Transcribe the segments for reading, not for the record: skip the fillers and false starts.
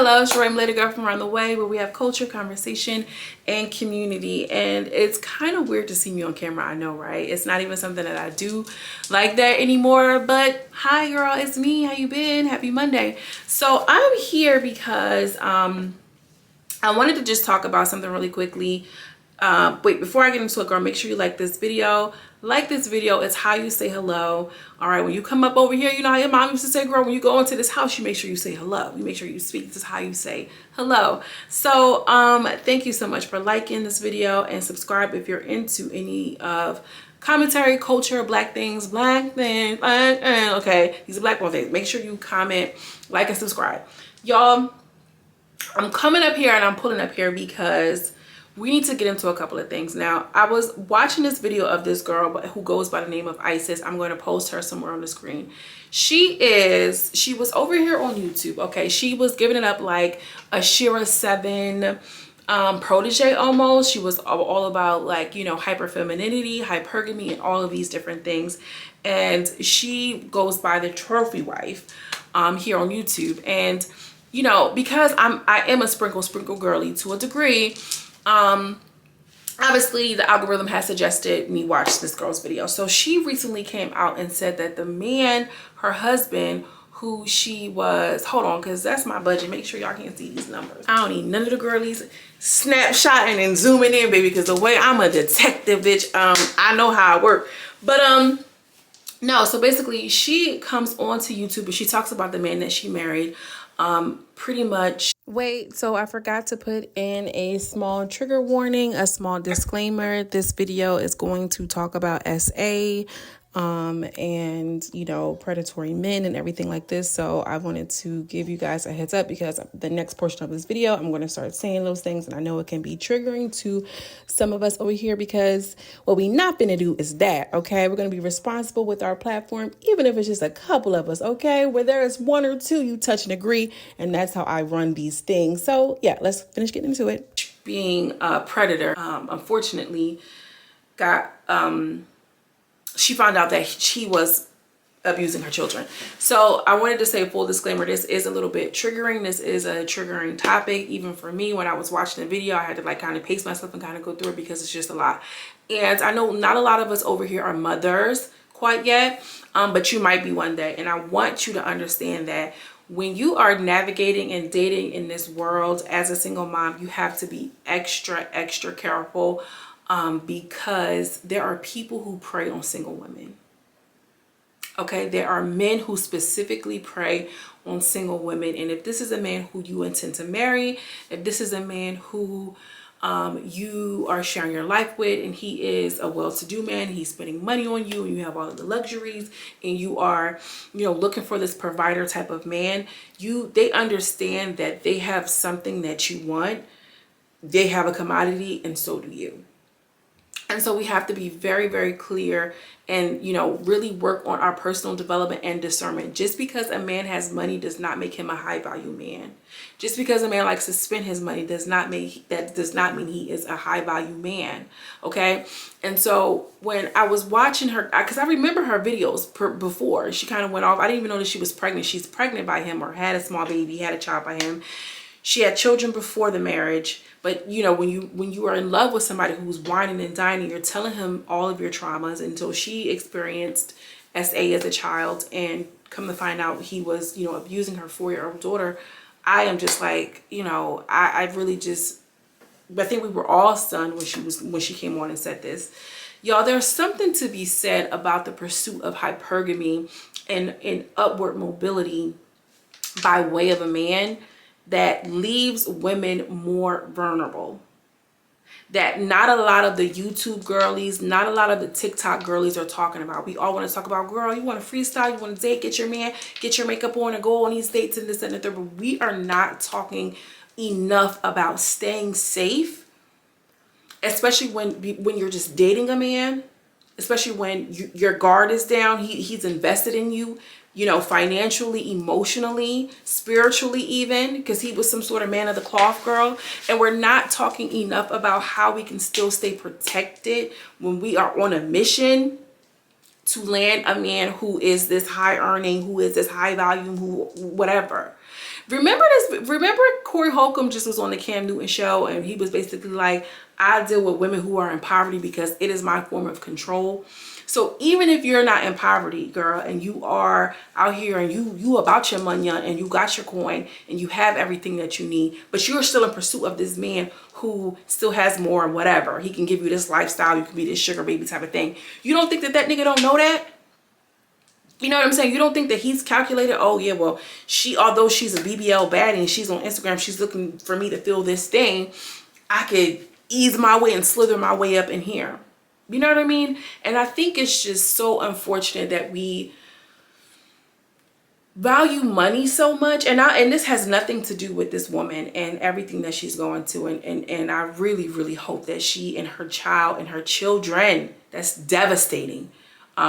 Hello, it's Ray, Lady Girl from around the way, where we have culture, conversation, and community. And it's kind of weird to see me on camera, I know, right? It's not even something that I do like that anymore. But hi girl, it's me. How you been? Happy Monday. So I'm here because I wanted to just talk about something really quickly. Wait, before I get into it, girl, make sure you like this video. Like this video. It's how you say hello. All right, when you come up over here, you know how your mom used to say, girl, when you go into this house, you make sure you say hello. You make sure you speak. This is how you say hello. So thank you so much for liking this video, and subscribe if you're into any of commentary, culture, black things, okay, these are black woman things. Make sure you comment, like, and subscribe. Y'all, I'm coming up here and I'm pulling up here because we need to get into a couple of things. Now, I was watching this video of this girl who goes by the name of Isis. I'm going to post her somewhere on the screen. She was over here on YouTube, okay? She was giving it up like a Shira 7 protege almost. She was all about, like, you know, hyperfemininity, hypergamy, and all of these different things. And she goes by the trophy wife here on YouTube. And, you know, because I am a sprinkle girly to a degree, obviously the algorithm has suggested me watch this girl's video. So she recently came out and said that the man, her husband, who she was, hold on, because that's my budget, make sure y'all can see these numbers. I don't need none of the girlies snapshotting and zooming in, baby, because the way I'm a detective, bitch, I know how I work. But no, so basically she comes onto YouTube and she talks about the man that she married, pretty much. Wait, so I forgot to put in a small trigger warning, a small disclaimer. This video is going to talk about SA, and, you know, predatory men and everything like this. So I wanted to give you guys a heads up, because the next portion of this video, I'm going to start saying those things. And I know it can be triggering to some of us over here, because what we not gonna do is that, okay? We're going to be responsible with our platform, even if it's just a couple of us, okay? Where there is one or two, you touch and agree. And that's how I run these things. So yeah, let's finish getting into it. Being a predator, unfortunately, she found out that she was abusing her children. So I wanted to say, full disclaimer, this is a little bit triggering. This is a triggering topic. Even for me, when I was watching the video, I had to like kind of pace myself and kind of go through it, because it's just a lot. And I know not a lot of us over here are mothers quite yet, but you might be one day. And I want you to understand that when you are navigating and dating in this world as a single mom, you have to be extra careful, because there are people who prey on single women. Okay, there are men who specifically prey on single women. And if this is a man who you intend to marry, if this is a man who you are sharing your life with, and he is a well-to-do man, he's spending money on you, and you have all of the luxuries, and you are, you know, looking for this provider type of man, they understand that they have something that you want. They have a commodity, and so do you. And so we have to be very clear and, you know, really work on our personal development and discernment. Just because a man has money does not make him a high value man. Just because a man likes to spend his money does not mean he is a high value man. Okay. And so when I was watching her, because I remember her videos before she kind of went off, I didn't even know that she was pregnant. She's pregnant by him, or had a small baby, had a child by him. She had children before the marriage. But, you know, when you are in love with somebody who's whining and dining, you're telling him all of your traumas. Until she experienced SA as a child, and come to find out he was, you know, abusing her 4-year-old daughter. I am just like, you know, I really just, I think we were all stunned when she came on and said this. Y'all, there's something to be said about the pursuit of hypergamy and upward mobility by way of a man that leaves women more vulnerable. That not a lot of the YouTube girlies, not a lot of the TikTok girlies are talking about. We all want to talk about, girl, you want to freestyle, you want to date, get your man, get your makeup on and go on these dates and this and the third. But we are not talking enough about staying safe, especially when you're just dating a man, especially when your guard is down. He's invested in you, you know, financially, emotionally, spiritually even, because he was some sort of man of the cloth, girl. And we're not talking enough about how we can still stay protected when we are on a mission to land a man who is this high earning, who is this high value, who whatever. Remember this, remember Corey Holcomb just was on the Cam Newton show, and he was basically like, I deal with women who are in poverty because it is my form of control. So even if you're not in poverty, girl, and you are out here and you about your money and you got your coin and you have everything that you need, but you're still in pursuit of this man who still has more and whatever. He can give you this lifestyle. You can be this sugar baby type of thing. You don't think that that nigga don't know that? You know what I'm saying? You don't think that he's calculated, oh yeah, well, although she's a BBL baddie and she's on Instagram, she's looking for me to fill this thing, I could ease my way and slither my way up in here. You know what I mean? And I think it's just so unfortunate that we value money so much. And this has nothing to do with this woman and everything that she's going to. And I really, really hope that she and her child and her children, that's devastating,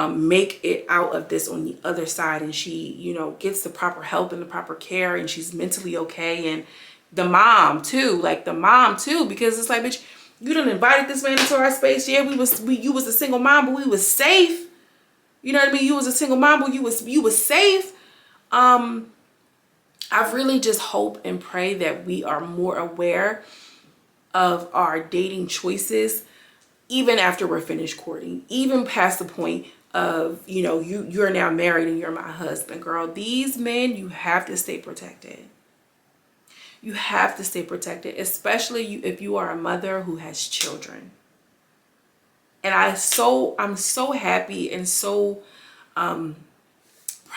make it out of this on the other side, and she, you know, gets the proper help and the proper care, and she's mentally okay. And the mom too, because it's like, bitch, you done invited this man into our space. Yeah, you was a single mom, but we was safe. You know what I mean? You was a single mom, but you was safe. I really just hope and pray that we are more aware of our dating choices, even after we're finished courting, even past the point of, you know, you're now married and you're my husband. Girl, these men, you have to stay protected. You have to stay protected, especially if you are a mother who has children. And I'm so happy and so proud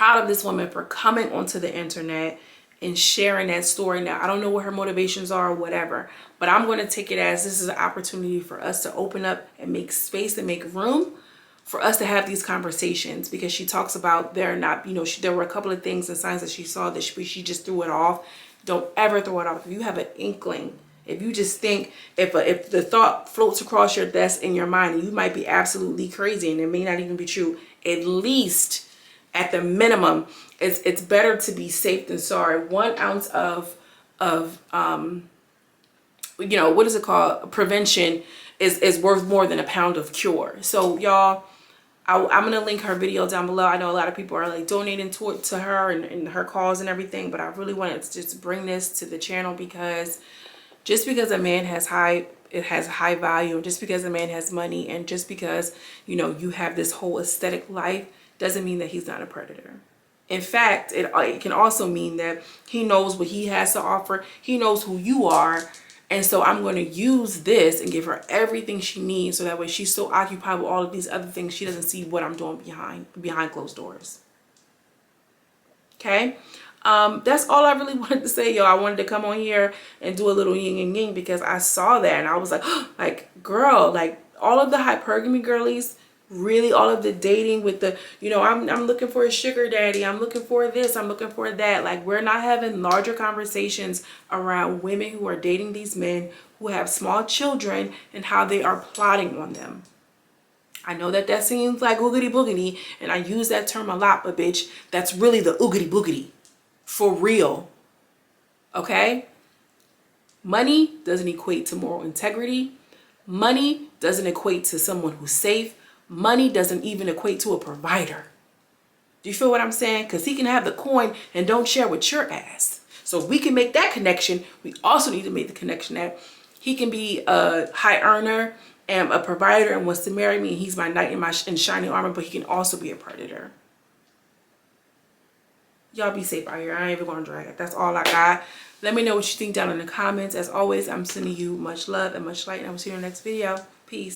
of this woman for coming onto the internet and sharing that story. Now, I don't know what her motivations are or whatever, but I'm going to take it as this is an opportunity for us to open up and make space and make room for us to have these conversations, because she talks about there were a couple of things and signs that she saw that she just threw it off. Don't ever throw it off. If you have an inkling, if you just think, if the thought floats across your desk in your mind, and you might be absolutely crazy and it may not even be true, at least at the minimum, it's better to be safe than sorry. 1 ounce of you know, what is it called? Prevention is worth more than a pound of cure. So y'all, I'm going to link her video down below. I know a lot of people are like donating to her and her cause and everything, but I really wanted to just bring this to the channel, because just because a man has high value, and just because a man has money, and just because, you know, you have this whole aesthetic life, doesn't mean that he's not a predator. In fact, it can also mean that he knows what he has to offer. He knows who you are. And so I'm going to use this and give her everything she needs, so that way she's so occupied with all of these other things, she doesn't see what I'm doing behind closed doors. Okay? That's all I really wanted to say, y'all. I wanted to come on here and do a little yin and yang, because I saw that and I was like, like, girl, like all of the hypergamy girlies, really all of the dating with the, you know, I'm looking for a sugar daddy, I'm looking for this, I'm looking for that. Like, we're not having larger conversations around women who are dating these men who have small children and how they are plotting on them. I know that seems like oogity boogity, and I use that term a lot, but bitch, that's really the oogity boogity. For real. Okay? Money doesn't equate to moral integrity. Money doesn't equate to someone who's safe. Money doesn't even equate to a provider. Do you feel what I'm saying? Because he can have the coin and don't share with your ass. So if we can make that connection, we also need to make the connection that he can be a high earner and a provider and wants to marry me, and he's my knight in shining armor, but he can also be a predator. Y'all be safe out here. I ain't even gonna drag it. That's all I got. Let me know what you think down in the comments. As always, I'm sending you much love and much light, and I will see you in the next video. Peace.